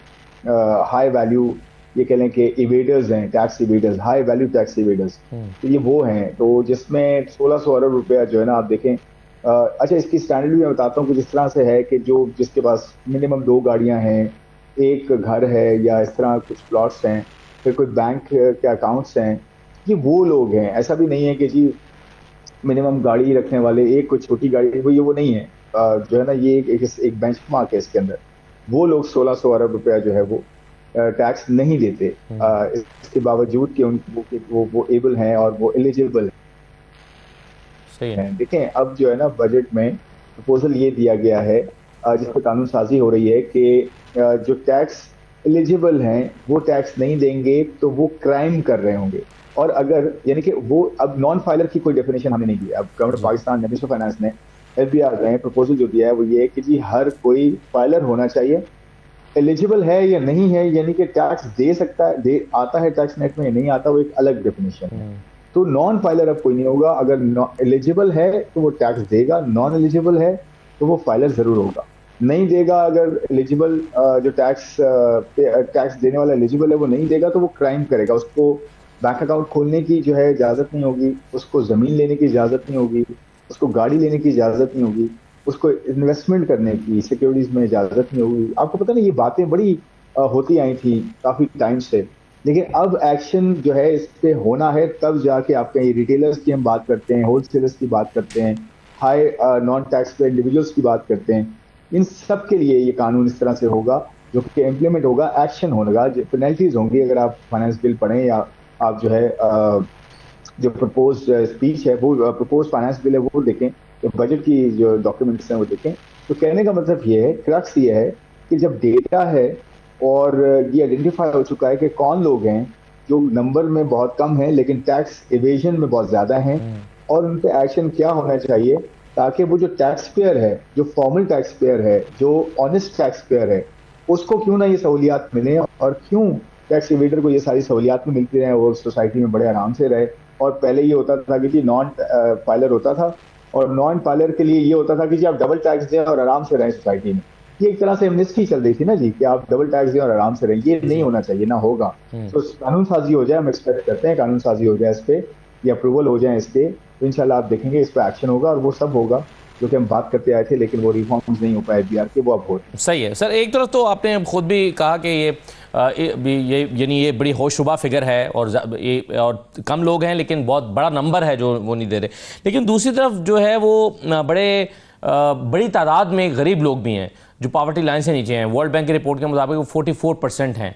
हाई वैल्यू, ये कह लें कि इवेडर्स हैं, tax evaders, high value tax evaders. तो ये वो हैं तो जिसमें 1600 अरब रुपया जो है ना, आप देखें। अच्छा, इसकी स्टैंडर्ड भी मैं बताता हूँ कि जिस तरह से है कि जिसके पास मिनिमम 2 गाड़ियां हैं, एक घर है या इस तरह कुछ प्लॉट्स हैं, फिर कोई बैंक के अकाउंट्स हैं, ये वो लोग हैं। ऐसा भी नहीं है कि जी मिनिमम गाड़ी रखने वाले, एक कोई छोटी गाड़ी, वो नहीं है। जो है ना, ये एक बेंचमार्क है इसके अंदर। वो लोग 1600 अरब रुपया जो है वो टैक्स नहीं देते, इसके बावजूद कि वो एबल हैं और वो एलिजिबल हैं। सही है। देखें, अब जो है ना बजट में प्रपोजल ये दिया गया है जिस पर कानून साजी हो रही है कि जो टैक्स एलिजिबल हैं वो टैक्स नहीं देंगे तो वो क्राइम कर रहे होंगे। और अगर यानी कि वो अब नॉन फाइलर की कोई डेफिनेशन हमने नहीं दी। अब government Pakistan, minister of finance ने, एफबीआर ने प्रपोजल जो दिया है वो ये है कि जी हर कोई फाइलर होना चाहिए, एलिजिबल है या नहीं है, यानी कि टैक्स दे सकता है, आता है टैक्स नेट में या नहीं आता, वो एक अलग डेफिनेशन है। तो नॉन फाइलर अब कोई नहीं होगा। अगर एलिजिबल है तो वो टैक्स देगा, नॉन एलिजिबल है तो वो फाइलर जरूर होगा। नहीं देगा, अगर एलिजिबल जो टैक्स देने वाला एलिजिबल है वो नहीं देगा तो वो क्राइम करेगा। उसको बैंक अकाउंट खोलने की जो है इजाजत नहीं होगी, उसको जमीन लेने की इजाजत नहीं होगी, उसको गाड़ी लेने की इजाजत नहीं होगी, उसको इन्वेस्टमेंट करने की सिक्योरिटीज में इजाजत नहीं होगी। आपको पता नहीं, ये बातें बड़ी होती आई थी काफी टाइम से, लेकिन अब एक्शन जो है इस पे होना है। तब जाके आपके ये रिटेलर्स की हम बात करते हैं, होलसेलर्स की बात करते हैं, हाई नॉन टैक्स पे इंडिविजुअल्स की बात करते हैं। इन सब के लिए ये कानून इस तरह से होगा जो कि इम्प्लीमेंट होगा, एक्शन होगा, पेनल्टीज होंगी। अगर आप फाइनेंस बिल पढ़ें या आप जो है जो प्रपोज स्पीच है वो प्रपोज फाइनेंस बिल है वो देखें, तो बजट की जो डॉक्यूमेंट्स हैं वो देखें, तो कहने का मतलब ये है, क्रक्स ये है कि जब डेटा है और ये आइडेंटिफाई हो चुका है कि कौन लोग हैं जो नंबर में बहुत कम है लेकिन टैक्स इवेजन में बहुत ज्यादा हैं, और उन पे एक्शन क्या होना चाहिए ताकि वो जो टैक्स पेयर है, जो फॉर्मल टैक्स पेयर है, जो ऑनेस्ट टैक्स पेयर है, उसको क्यों ना ये सहूलियात मिले, और क्यों टैक्स इवेडर को ये सारी सहूलियात में मिलती रहे, वो सोसाइटी में बड़े आराम से रहे। और पहले ये होता था कि जी नॉन फाइलर होता था, और नॉन फाइलर के लिए ये होता था कि जी आप डबल टैक्स दें और आराम से रहें सोसाइटी में। ये एक तरह से एमनेस्टी चल रही थी ना जी, कि आप डबल टैक्स दें और आराम से रहें। ये नहीं होना चाहिए, ना होगा। तो कानून साजी हो जाए, हम एक्सपेक्ट करते हैं कानून साजी हो जाए इस पे, ये अप्रूवल हो जाए इसके, तो इंशाल्लाह आप देखेंगे इस पर एक्शन होगा, और वो सब होगा जो कि हम बात करते आए थे, लेकिन वो रिफॉर्म्स नहीं हो पाए एफबीआर के, वो अब हो रहे हैं। सही है सर। एक तरफ तो आपने खुद भी कहा कि ये यानी ये बड़ी होशरुबा फिगर है और कम लोग हैं लेकिन बहुत बड़ा नंबर है जो वो नहीं दे रहे, लेकिन दूसरी तरफ जो है वो बड़ी तादाद में गरीब लोग भी हैं जो पॉवर्टी लाइन से नीचे हैं। वर्ल्ड बैंक की रिपोर्ट के मुताबिक वो 44% हैं।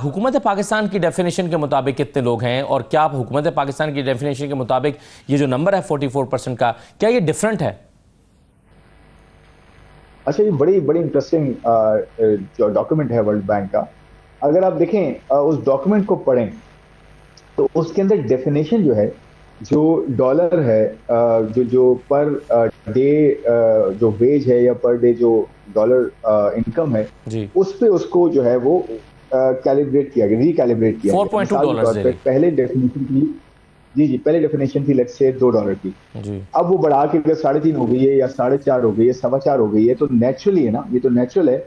हुकूमत पाकिस्तान की डेफिनेशन के मुताबिक कितने लोग हैं, और क्या हुकूमत पाकिस्तान की डेफिनेशन के मुताबिक ये जो नंबर है 44% का, क्या ये डिफरेंट है? अच्छा, ये बड़ी इंटरेस्टिंग जो डॉक्यूमेंट है वर्ल्ड बैंक का, अगर आप देखें उस डॉक्यूमेंट को पढ़ें तो उसके अंदर डेफिनेशन जो है, जो डॉलर है, जो पर डे जो वेज है या पर डे जो डॉलर इनकम है, उस पे उसको जो है वो कैलिब्रेट किया गया, रिकैलिब्रेट किया गया। 4.2 डॉलर पहले डेफिनेशन थी जी, पहले डेफिनेशन थी लेट्स से $2 की जी। अब वो बढ़ा के अगर 3.5 हो गई है या 4.5 हो गई है, 4.25 हो गई है, तो नेचुरली है ना, ये तो नेचुरल है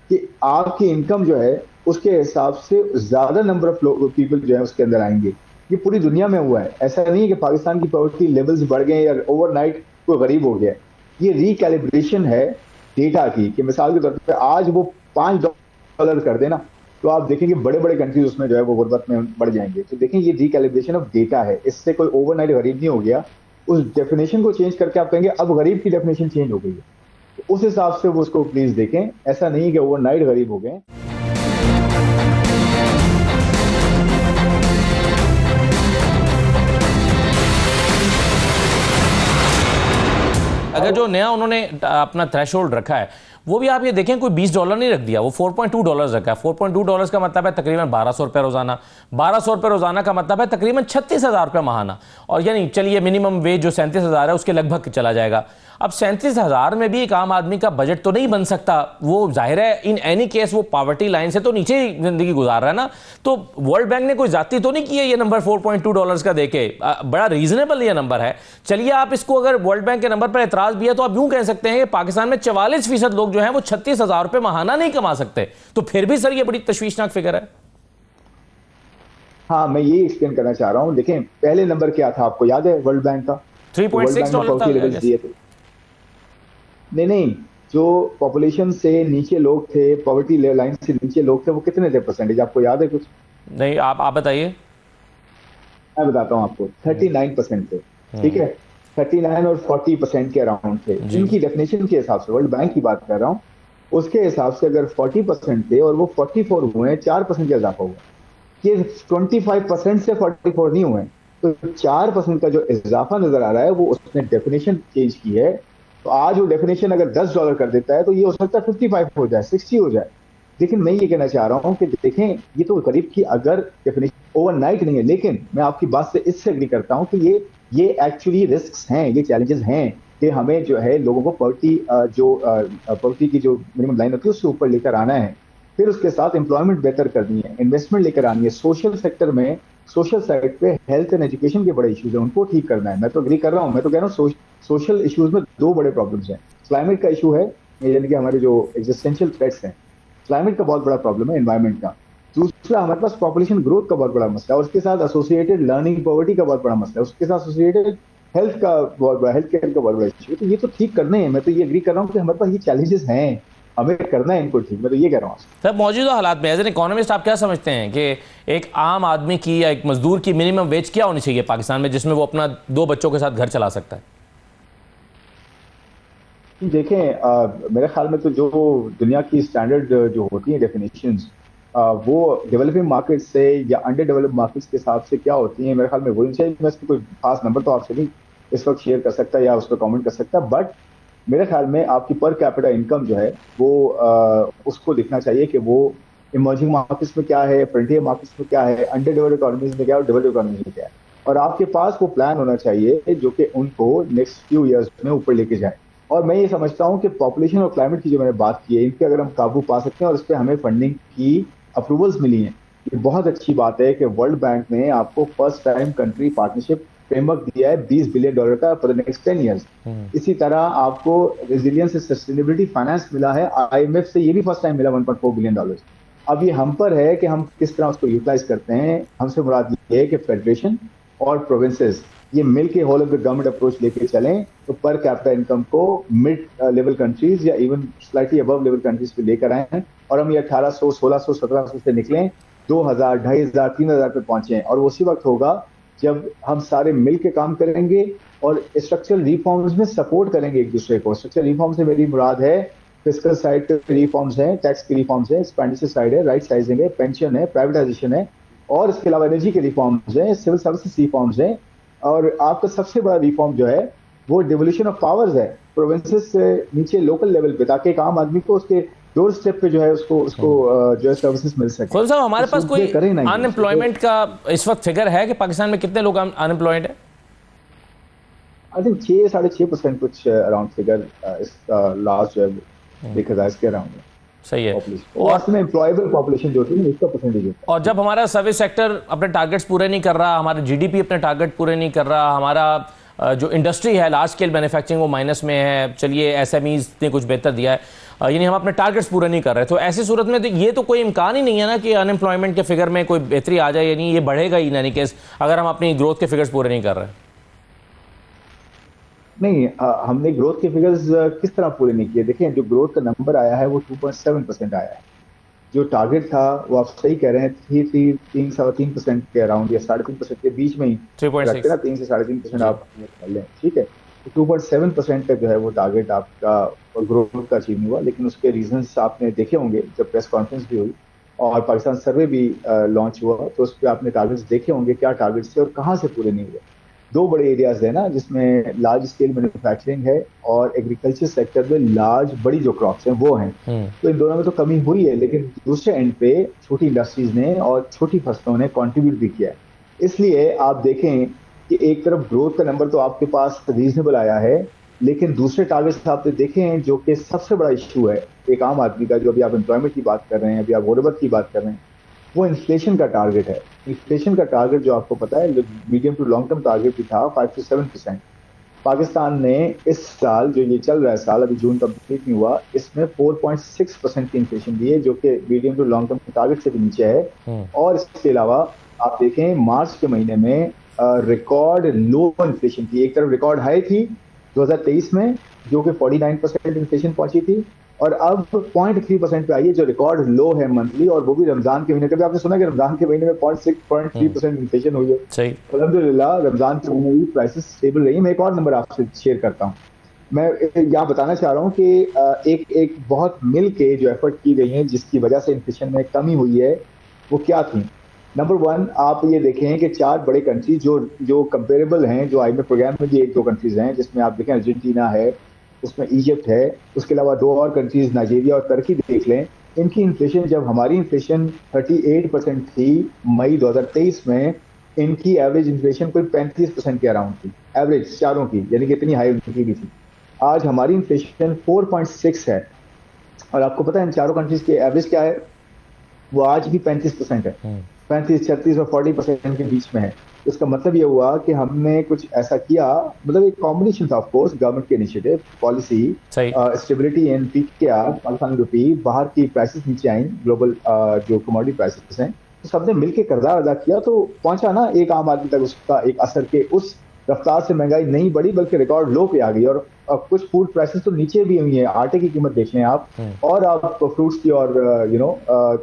कि आपकी इनकम जो है उसके हिसाब से ज्यादा नंबर ऑफ पीपल जो है उसके अंदर आएंगे। ये पूरी दुनिया में हुआ है, ऐसा नहीं है कि पाकिस्तान की पॉवर्टी लेवल्स बढ़ गए या ओवरनाइट कोई गरीब हो गया। ये रिकैलिब्रेशन है डेटा की, कि मिसाल के तौर पर आज वो $5 कर देना तो आप देखेंगे बड़े बड़े कंट्रीज उसमें जो है वो गुर्बत में बढ़ जाएंगे। तो देखें, ये रिकैलिब्रेशन ऑफ डेटा है, इससे कोई ओवरनाइट गरीब नहीं हो गया। उस डेफिनेशन को चेंज करके आप कहेंगे अब गरीब की डेफिनेशन चेंज हो गई है, तो उस हिसाब से वो उसको प्लीज देखें। ऐसा नहीं कि ओवरनाइट गरीब हो गए। अगर जो नया उन्होंने अपना थ्रेशोल्ड रखा है वो भी आप ये देखें कोई $20 नहीं रख दिया, वो $4.2 रखा है। $4.2 का मतलब है तकरीबन 1200 रुपये रोजाना। 1200 रुपये रोजाना का मतलब है तकरीबन 36,000 रुपये महाना, और यानी चलिए मिनिमम वेज जो 37,000 है उसके लगभग चला जाएगा। अब 37,000 में भी एक आम आदमी का बजट तो नहीं बन सकता, वो जाहिर है इन एनी केस वो पॉवर्टी लाइन से तो नीचे ही जिंदगी गुजार रहा है ना। तो वर्ल्ड बैंक ने कोई जाती तो नहीं की है ये नंबर $4.2 का देके, बड़ा रीजनेबल ये नंबर है। चलिए आप इसको, अगर वर्ल्ड बैंक के नंबर पर एतराज भी है तो आप यूं कह सकते हैं कि पाकिस्तान में 44% लोग जो हैं वो 36,000 रुपये महाना नहीं कमा सकते, तो फिर भी सर ये बड़ी तशवीशनाक फिगर है। हाँ, मैं ये एक्सप्लेन करना चाह रहा हूँ। देखें, पहले नंबर क्या था आपको याद है वर्ल्ड बैंक का? $3.6 था। दिए थे। नहीं, जो पॉपुलेशन से नीचे लोग थे, पॉवर्टी लाइन से नीचे लोग थे, वो कितने थे परसेंटेज, आपको याद है कुछ? नहीं, आप बताइए। मैं बताता हूँ आपको, 39% थे। ठीक है, 39 और 40% के अराउंड थे। इनकी डेफिनेशन के हिसाब से, वर्ल्ड बैंक की बात कर रहा हूँ, उसके हिसाब से अगर 40% थे और वो 44 हुए, 4% का इजाफा हुआ। ये 25% से 44 नहीं हुए, तो 4% का जो इजाफा नजर आ रहा है वो उसने डेफिनेशन चेंज की है। तो आज वो डेफिनेशन अगर $10 कर देता है तो ये हो सकता है 55 हो जाए, 60 हो जाए। लेकिन मैं ये कहना चाह रहा हूँ कि देखें, ये तो करीब की अगर डेफिनेशन ओवरनाइट नहीं है, लेकिन मैं आपकी बात से इससे एग्री करता हूँ कि ये एक्चुअली रिस्क्स हैं, ये चैलेंजेस हैं कि हमें जो है लोगों को पॉवर्टी की जो मिनिमम लाइन होती है उससे ऊपर लेकर आना है। फिर उसके साथ एम्प्लॉयमेंट बेहतर करनी है, इन्वेस्टमेंट लेकर आनी है, सोशल सेक्टर में, सोशल साइड पे हेल्थ एंड एजुकेशन के बड़े इश्यूज हैं, उनको ठीक करना है। मैं तो एग्री कर रहा हूँ, मैं तो कह रहा हूँ सोशल इश्यूज में दो बड़े प्रॉब्लम्स हैं। क्लाइमेट का इशू है, यानी कि हमारे जो एग्जिस्टेंशियल थ्रेट्स हैं, क्लाइमेट का बहुत बड़ा प्रॉब्लम है, एनवायरमेंट का। दूसरा हमारे पास पॉपुलेशन ग्रोथ का बहुत बड़ा मसला है, और उसके साथ एसोसिएटेड लर्निंग पॉवर्टी का बहुत बड़ा मसला है, उसके साथ एसोसिएटेड हेल्थ केयर का बहुत बड़ा इशू है। तो ये तो ठीक करने हैं, मैं तो ये एग्री कर रहा हूँ कि हमारे पास ये चैलेंजेस हैं, हमें करना है इनको ठीक। मैं तो ये कह रहा हूँ सर, मौजूदा हालात में एज एन इकोनॉमिस्ट आप क्या समझते हैं कि एक आम आदमी की या एक मजदूर की मिनिमम वेज क्या होनी चाहिए पाकिस्तान में, जिसमें वो अपना 2 बच्चों के साथ घर चला सकता है? देखें, मेरे ख्याल में तो जो दुनिया की स्टैंडर्ड जो होती है डेफिनेशंस, वो डेवलपिंग मार्केट से या अंडर डेवलप्ड मार्केट्स के हिसाब से क्या होती हैं, मेरे ख्याल में वही चाहिए। मैं इसकी कोई खास नंबर तो आपसे नहीं इस वक्त शेयर कर सकता या उस पर कॉमेंट कर सकता, बट मेरे ख्याल में आपकी पर कैपिटा इनकम जो है वो उसको देखना चाहिए कि वो इमर्जिंग मार्केट्स में क्या है, फ्रंटियर मार्केट्स में क्या है, अंडर डेवलप्ड इकोनॉमीज में क्या है और डेवलप्ड इकोनॉमीज में क्या है, और आपके पास वो प्लान होना चाहिए जो कि उनको नेक्स्ट फ्यू ईयर्स में ऊपर लेके जाए। और मैं ये समझता हूँ कि पॉपुलेशन और क्लाइमेट की जो मैंने बात की है, इन पे अगर हम काबू पा सकते हैं और इस पर हमें फंडिंग की अप्रूवल्स मिली हैं, ये बहुत अच्छी बात है कि वर्ल्ड बैंक ने आपको first time country partnership framework दिया है $20 बिलियन का फॉर द नेक्स्ट 10 ईयर्स। इसी तरह आपको रेजिलियंस एंड सस्टेनेबिलिटी फाइनेंस मिला है IMF से, ये भी फर्स्ट टाइम मिला $1.4 बिलियन। अब ये हम पर है कि हम किस तरह उसको यूटिलाइज करते हैं। हमसे मुराद ये है कि फेडरेशन और प्रोविंसेस ये मिल के whole of the government approach लेके चलें, तो पर कैपिटा इनकम को मिड लेवल कंट्रीज या even slightly above level countries पे लेकर आए, और हम ये 1800, 1600, 1700 से निकलें 2000, 2500, 3000 पे पहुंचे। और वो उसी वक्त होगा जब हम सारे मिल के काम करेंगे और स्ट्रक्चरल रिफॉर्म्स में सपोर्ट करेंगे एक दूसरे को। स्ट्रक्चरल रिफॉर्म से मेरी मुराद है फिस्कल साइड के रिफॉर्म्स हैं, टैक्स के रिफॉर्म्स हैं, एक्सपेंडिचर साइड है, राइट साइजिंग है, पेंशन है, प्राइवेटाइजेशन है, और इसके अलावा एनर्जी के रिफॉर्म्स हैं, सिविल सर्विसेज रिफॉर्म्स हैं, और आपका सबसे बड़ा रिफॉर्म जो है वो डिवोल्यूशन ऑफ पावर्स है प्रोविंसेस से नीचे लोकल लेवल पे, ताकि एक आम आदमी को उसके डोर स्टेप पे जो है उसको जो है सर्विसेस मिल सके। खुद साहब, हमारे पास कोई अनएम्प्लॉयमेंट का इस वक्त फिगर है कि पाकिस्तान में कितने लोग अनएम्प्लॉयड है? आई थिंक 6-6.5% कुछ अराउंड फिगर इसका लास्ट जो है देखा जाए इसके अराउंड सही है। और में एम्प्लॉयबल पॉपुलेशन जो होती है उसका परसेंटेज होता है। और जब हमारा सर्विस सेक्टर अपने टारगेट्स पूरे नहीं कर रहा, हमारा GDP अपने टारगेट पूरे नहीं कर रहा, हमारा जो इंडस्ट्री है लार्ज स्केल मैन्युफैक्चरिंग वो माइनस में है, चलिए SMEs ने कुछ बेहतर दिया है, यानी हम अपने टारगेट्स पूरे नहीं कर रहे, तो ऐसी सूरत में तो ये तो कोई इम्कान ही नहीं है ना कि अनएम्प्लॉयमेंट के फिगर में कोई बेहतरी आ जाए, यानी ये बढ़ेगा ही यानी केस अगर हम अपनी ग्रोथ के फिगर्स पूरे नहीं कर रहे। नहीं, हमने ग्रोथ के फिगर्स किस तरह पूरे नहीं किए। देखिए, जो ग्रोथ का नंबर आया है वो 2.7% आया है। जो टारगेट था वो आप सही कह रहे हैं 3-3.5% के अराउंड या 3.5% के बीच में ही 3.6 3 से 3.5% आप कर लें, ठीक है। तो 2.7% का जो है वो टारगेट आपका ग्रोथ का अचीव नहीं हुआ, लेकिन उसके रीजंस आपने देखे होंगे जब प्रेस कॉन्फ्रेंस भी हुई और पाकिस्तान सर्वे भी लॉन्च हुआ, तो उस पर आपने टारगेट्स देखे होंगे क्या टारगेट्स थे और कहाँ से पूरे नहीं हुए। दो बड़े एरियाज है ना जिसमें लार्ज स्केल मैन्युफैक्चरिंग है और एग्रीकल्चर सेक्टर में बड़ी जो क्रॉप्स हैं वो हैं। तो इन दोनों में तो कमी हुई है, लेकिन दूसरे एंड पे छोटी इंडस्ट्रीज ने और छोटी फसलों ने कंट्रीब्यूट भी किया है। इसलिए आप देखें कि एक तरफ ग्रोथ का नंबर तो आपके पास रीजनेबल आया है, लेकिन दूसरे टारगेट्स आपने देखे हैं जो कि सबसे बड़ा इशू है एक आम आदमी का, जो अभी आप एम्प्लॉयमेंट की बात कर रहे हैं, अभी आप गुर्बत की बात कर रहे हैं, वो इन्फ्लेशन का टारगेट है। इन्फ्लेशन का टारगेट जो आपको पता है, जो medium to long term target भी था 5 से 7%। पाकिस्तान ने इस साल जो ये चल रहा है साल, अभी जून कंप्लीट नहीं हुआ, इसमें 4.6% की इन्फ्लेशन दी है, जो कि medium to long term target से भी नीचे है। और इसके अलावा आप देखें मार्च के महीने में रिकॉर्ड लो इन्फ्लेशन थी। एक तरफ रिकॉर्ड हाई थी 2023 में जो कि 49% इन्फ्लेशन पहुंची थी, और अब 0.3% पे आई है जो रिकॉर्ड लो है मंथली, और वो भी रमजान के महीने। कभी आपने सुना कि रमजान के महीने में 0.3% इन्फ्लेशन हुई है? सही। अल्हम्दुलिल्लाह रमजान के महीने में प्राइसेस स्टेबल रही। मैं एक और नंबर आपसे शेयर करता हूँ। मैं यहाँ बताना चाह रहा हूँ कि एक बहुत मिल के जो एफर्ट की गई हैं जिसकी वजह से इन्फ्लेशन में कमी हुई है, वो क्या थी? नंबर 1, आप ये देखें कि 4 बड़े कंट्रीज जो कंपेरेबल हैं, जो IMF प्रोग्राम में भी 1-2 कंट्रीज हैं, जिसमें आप देखें अर्जेंटीना है, उसमें इजिप्ट है, उसके अलावा 2 और कंट्रीज नाइजीरिया और तुर्की देख लें। इनकी इन्फ्लेशन, जब हमारी इन्फ्लेशन 38% थी मई 2023 में, इनकी एवरेज इन्फ्लेशन कोई 35% के अराउंड थी, एवरेज चारों की, यानी कि इतनी हाई उनकी भी थी। आज हमारी इन्फ्लेशन 4.6 है, और आपको पता है इन चारों कंट्रीज के एवरेज क्या है? वो आज भी 35% है, 35, 36 और 40% के बीच में है। इसका मतलब ये हुआ कि हमने कुछ ऐसा किया, मतलब एक कॉम्बिनेशन था ऑफ कोर्स, गवर्नमेंट के initiative, policy, stability in PKR, Pakistani rupee, बाहर की प्राइसेस नीचे आई, ग्लोबल जो कमोडिटी प्राइसेस हैं, तो सबने मिलकर किरदार अदा किया, तो पहुंचा ना एक आम आदमी तक उसका एक असर के उस रफ्तार से महंगाई नहीं बढ़ी बल्कि रिकॉर्ड लो पे आ गई। और कुछ फूड प्राइसेस तो नीचे भी हुई है, आटे की कीमत देख लें आप, और आप फ्रूट्स की और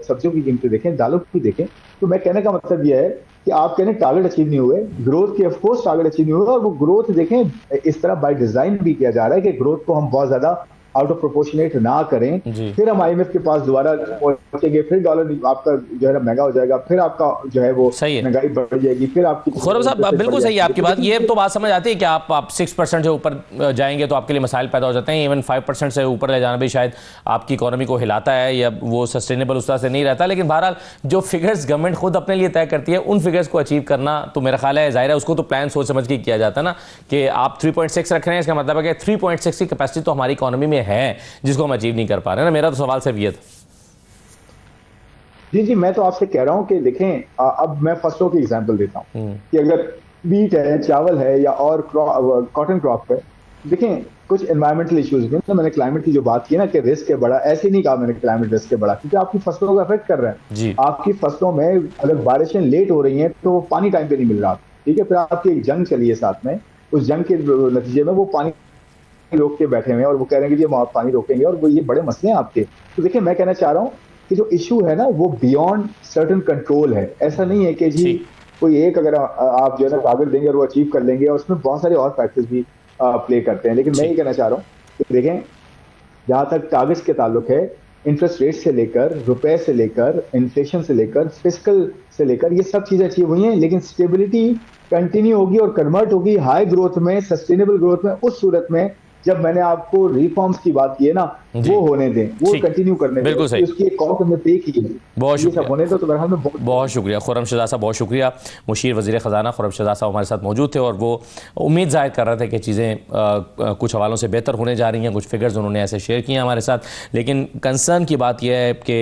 सब्जियों की कीमतें देखें, दालों की देखें। तो मैं कहने का मतलब यह है कि आप कहने टारगेट अचीव नहीं हुए, ग्रोथ के ऑफकोर्स टारगेट अचीव नहीं हुए, और वो ग्रोथ देखें इस तरह बाय डिजाइन भी किया जा रहा है कि ग्रोथ को हम बहुत ज्यादा आउट ऑफ प्रोपोर्शनेट ना करें, फिर हम IMF के पास दोबारा पहुंचेंगे, फिर डॉलर आपका जो है महंगा हो जाएगा, फिर आपका जो है वो महंगाई बढ़ जाएगी, फिर आपकी। खुर्रम साहब बिल्कुल सही है आपकी बात। ये तो बात समझ आती है कि आप 6% से ऊपर जाएंगे तो आपके लिए मसाइल पैदा हो जाते हैं। इवन 5% से ऊपर ले जाना भी शायद आपकी इकोनॉमी को हिलाता है, या वो सस्टेनेबल उस तरह से नहीं रहता। लेकिन बहरहाल जो फिगर्स गवर्नमेंट खुद अपने लिए तय करती है, उन फिगर्स को अचीव करना तो मेरा ख्याल है जाहिर है उसको तो प्लान सोच समझ के किया जाता है ना, कि आप 3.6 रख रहे हैं, इसका मतलब है कि 3.6 की कैपेसिटी तो हमारी इकोनॉमी में है जिसको हम अचीव नहीं कर पा रहे हैं ना। मेरा तो सवाल सिर्फ ये था। जी, मैं तो आपसे कह रहा हूं कि देखें, अब मैं फसलों की एग्जांपल देता हूं कि अगर वीट है, चावल है, या और कॉटन क्रॉप है, देखें कुछ एनवायरमेंटल इश्यूज भी ना। मैंने क्लाइमेट की जो बात की ना कि रिस्क है बड़ा, ऐसे नहीं कहा मैंने क्लाइमेट रिस्क है बड़ा, क्योंकि आपकी फसलों को अफेक्ट कर रहा है। आपकी फसलों में अगर बारिशें लेट हो रही हैं तो पानी टाइम पे नहीं मिल रहा, ठीक है, फिर आपकी एक जंग चली है साथ में, उस जंग के नतीजे में वो पानी रोक के बैठे हुए हैं और वो कह रहे हैं कि जी हम आप पानी रोकेंगे, और वो ये बड़े मसले हैं आपके। तो देखिए मैं कहना चाह रहा हूँ कि जो इशू है ना वो बियॉन्ड सर्टेन कंट्रोल है। ऐसा नहीं है कि जी कोई एक अगर आप जो है ना टारगेट देंगे और वो अचीव कर लेंगे, और उसमें बहुत सारे और फैक्टर्स भी प्ले करते हैं। लेकिन मैं ये कहना चाह रहा हूँ कि देखें जहाँ तक टारगेट्स के ताल्लुक है, इंटरेस्ट रेट से लेकर, रुपए से लेकर, इन्फ्लेशन से लेकर, फिस्कल से लेकर, ये सब चीजें अचीव हुई हैं, लेकिन स्टेबिलिटी कंटिन्यू होगी और कन्वर्ट होगी हाई ग्रोथ में, सस्टेनेबल ग्रोथ में, उस सूरत में जब मैंने आपको रिफॉर्म्स की बात की है ना, वो होने दें, वो कंटिन्यू करने दें। बिल्कुल सही, उसकी एक कॉल हमने पे की है। बहुत शुक्रिया, होने दो तो बहरहाल में बहुत शुक्रिया खुर्रम शहजाद साहब, बहुत शुक्रिया। मुशीर वज़ीर ख़ज़ाना खुर्रम शहजाद साहब हमारे साथ मौजूद थे, और वो उम्मीद ज़ाहिर कर रहे थे कि चीज़ें कुछ हवालों से बेहतर होने जा रही हैं। कुछ फिगर्स उन्होंने ऐसे शेयर किए हैं हमारे साथ, लेकिन कंसर्न की बात यह है कि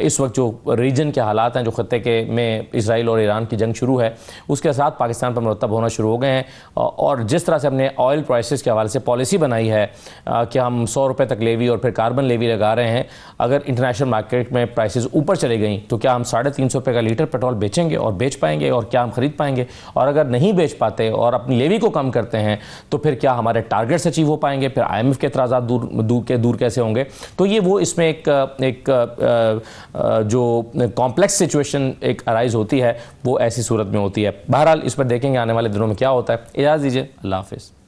इस वक्त जो रीजन के हालात हैं, जो ख़त्ते के में इसराइल और ईरान की जंग शुरू है, उसके साथ पाकिस्तान पर मुरतब होना शुरू हो गए हैं। और जिस तरह से हमने ऑयल प्राइसेस के हवाले से पॉलिसी बनाई है कि हम 100 रुपये तक लेवी और फिर कार्बन लेवी लगा रहे हैं, अगर इंटरनेशनल मार्केट में प्राइसेस ऊपर चले गई तो क्या हम 350 रुपये का लीटर पेट्रोल बेचेंगे और बेच पाएंगे, और क्या हम ख़रीद पाएंगे? और अगर नहीं बेच पाते और अपनी लेवी को कम करते हैं तो फिर क्या हमारे टारगेट्स अचीव हो पाएंगे? फिर IMF के एतराज़ात दूर कैसे होंगे? तो ये वो इसमें एक जो कॉम्प्लेक्स सिचुएशन एक अराइज होती है, वो ऐसी सूरत में होती है। बहरहाल इस पर देखेंगे आने वाले दिनों में क्या होता है। इजाज़त दीजिए, अल्लाह हाफ़िज़।